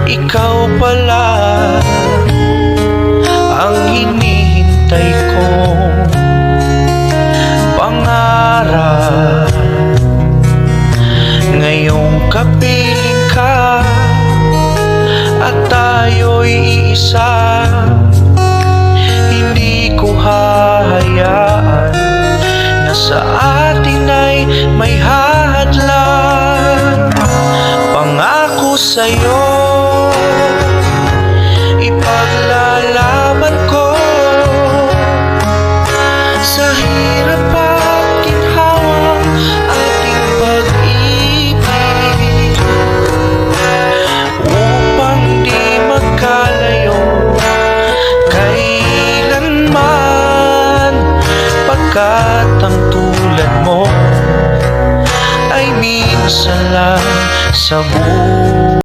ikaw pala ang hinihintay kong pangarap. Ngayong kapiling ka at tayo'y iisa, hindi ko hahayaan na sa atin ay may hadlang. Pangako sa'yo, ipaglalaban ko